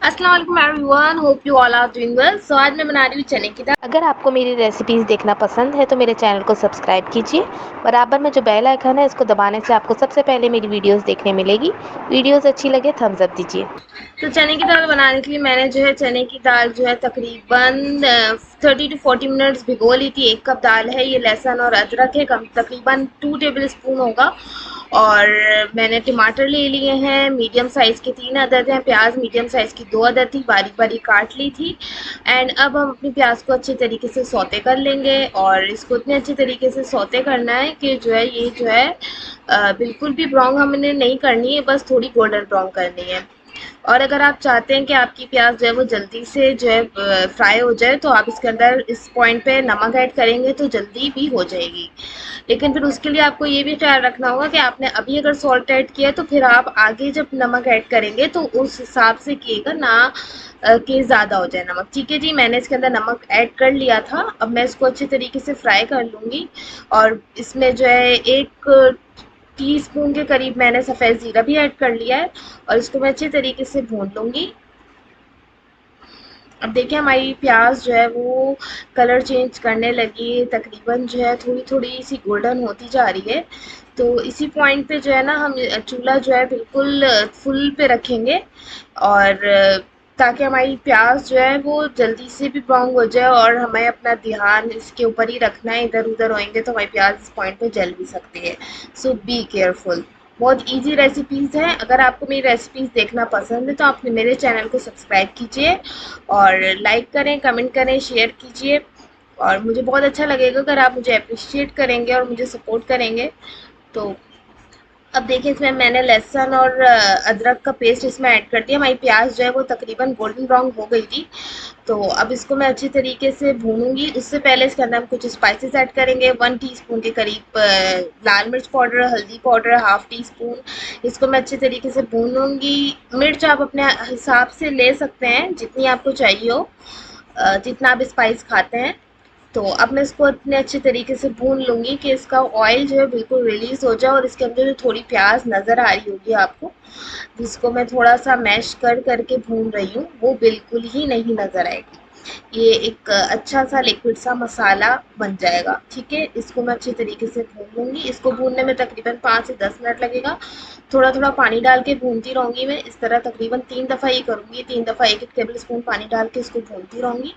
अस्सलाम वालेकुम everyone, hope you all are doing well. So आज मैं बना रही हूँ चने की दाल। अगर आपको मेरी रेसिपीज़ देखना पसंद है तो मेरे चैनल को सब्सक्राइब कीजिए। बराबर में जो बेल आइकन है इसको दबाने से आपको सबसे पहले मेरी वीडियोस देखने मिलेगी। वीडियोस अच्छी लगे थम्स अप दीजिए। तो चने की दाल बनाने के लिए मैंने जो है चने की दाल जो है तकरीबन 30 टू 40 मिनट्स भिगो ली थी। 1 कप दाल है, ये लहसुन और अदरक है, कम तकरीबन 2 टेबल स्पून होगा। और मैंने टमाटर ले लिए हैं, मीडियम साइज़ के 3 अदद हैं। प्याज मीडियम साइज़ की 2 अदद थी, बारीक बारीक काट ली थी। एंड अब हम अपनी प्याज को अच्छे तरीके से सौते कर लेंगे। और इसको इतने अच्छे तरीके से सौते करना है कि जो है ये जो है बिल्कुल भी ब्राउन हमने नहीं करनी है, बस थोड़ी गोल्डन ब्राउन करनी है। और अगर आप चाहते हैं कि आपकी प्याज जो है वो जल्दी से जो है फ्राई हो जाए, तो आप इसके अंदर इस पॉइंट पे नमक ऐड करेंगे तो जल्दी भी हो जाएगी। लेकिन फिर उसके लिए आपको ये भी ख्याल रखना होगा कि आपने अभी अगर सॉल्ट ऐड किया तो फिर आप आगे जब नमक ऐड करेंगे तो उस हिसाब से किएगा ना कि ज़्यादा हो जाए नमक। ठीक है जी, मैंने इसके अंदर नमक ऐड कर लिया था। अब मैं इसको अच्छे तरीके से फ्राई कर लूँगी। और इसमें जो है 1 टीस्पून के करीब मैंने सफ़ेद ज़ीरा भी ऐड कर लिया है और इसको मैं अच्छे तरीके से भून लूँगी। अब देखिए हमारी प्याज जो है वो कलर चेंज करने लगी है, तकरीबन जो है थोड़ी थोड़ी सी गोल्डन होती जा रही है। तो इसी पॉइंट पे जो है ना हम चूल्हा जो है बिल्कुल फुल पे रखेंगे। और ताकि हमारी प्याज जो है वो जल्दी से भी ब्राउन हो जाए। और हमें अपना ध्यान इसके ऊपर ही रखना है, इधर उधर होएंगे तो हमारी प्याज इस पॉइंट पे जल भी सकती है। सो बी केयरफुल। बहुत इजी रेसिपीज़ हैं। अगर आपको मेरी रेसिपीज़ देखना पसंद है तो आप मेरे चैनल को सब्सक्राइब कीजिए और लाइक करें, कमेंट करें, शेयर कीजिए। और मुझे बहुत अच्छा लगेगा अगर आप मुझे अप्रिशिएट करेंगे और मुझे सपोर्ट करेंगे। तो अब देखिए इसमें मैंने लहसुन और अदरक का पेस्ट इसमें ऐड कर दिया। हमारी प्याज जो है वो तकरीबन गोल्डन ब्राउन हो गई थी। तो अब इसको मैं अच्छी तरीके से भूनूंगी। उससे पहले इसके अंदर हम कुछ स्पाइसेस ऐड करेंगे। 1 टीस्पून के करीब लाल मिर्च पाउडर, हल्दी पाउडर हाफ टी स्पून। इसको मैं अच्छे तरीके से भूनूंगी। मिर्च आप अपने हिसाब से ले सकते हैं, जितनी आपको चाहिए हो, जितना आप स्पाइस खाते हैं। तो अब मैं इसको इतने अच्छे तरीके से भून लूँगी कि इसका ऑयल जो है बिल्कुल रिलीज़ हो जाए और इसके अंदर जो थोड़ी प्याज नज़र आ रही होगी आपको, जिसको मैं थोड़ा-सा मैश कर करके भून रही हूँ, वो बिल्कुल ही नहीं नज़र आएगी। ये एक अच्छा-सा लिक्विड सा मसाला बन जाएगा, ठीक है? इसको मैं अच्छे तरीके से भून लूँगी। इसको भूनने में तकरीबन 5 से 10 मिनट लगेगा। थोड़ा-थोड़ा पानी डाल के भूनती रहूँगी मैं। इस तरह तकरीबन 3 दफ़ा ये करूँगी, 3 दफ़ा 1-1 टेबल स्पून पानी डाल के इसको भूनती रहूँगी।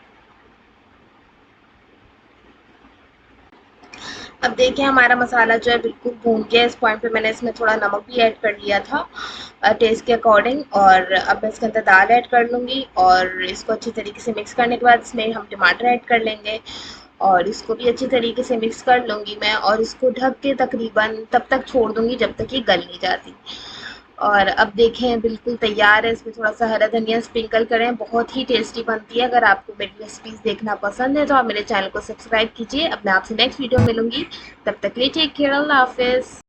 अब देखिए हमारा मसाला जो है बिल्कुल भून गया। इस पॉइंट पे मैंने इसमें थोड़ा नमक भी ऐड कर लिया था टेस्ट के अकॉर्डिंग। और अब मैं इसके अंदर दाल ऐड कर लूँगी और इसको अच्छी तरीके से मिक्स करने के बाद इसमें हम टमाटर ऐड कर लेंगे और इसको भी अच्छी तरीके से मिक्स कर लूँगी मैं। और इसको ढक के तकरीबन तब तक छोड़ दूँगी जब तक ये गल नहीं जाती। और अब देखें बिल्कुल तैयार है। इसमें थोड़ा-सा हरा धनिया स्प्रिंकल करें, बहुत ही टेस्टी बनती है। अगर आपको मेरी रेसिपीज़ देखना पसंद है तो आप मेरे चैनल को सब्सक्राइब कीजिए। अब मैं आपसे नेक्स्ट वीडियो में मिलूँगी, तब तक के लिए टेक केयर, अल्लाह हाफ़िज़।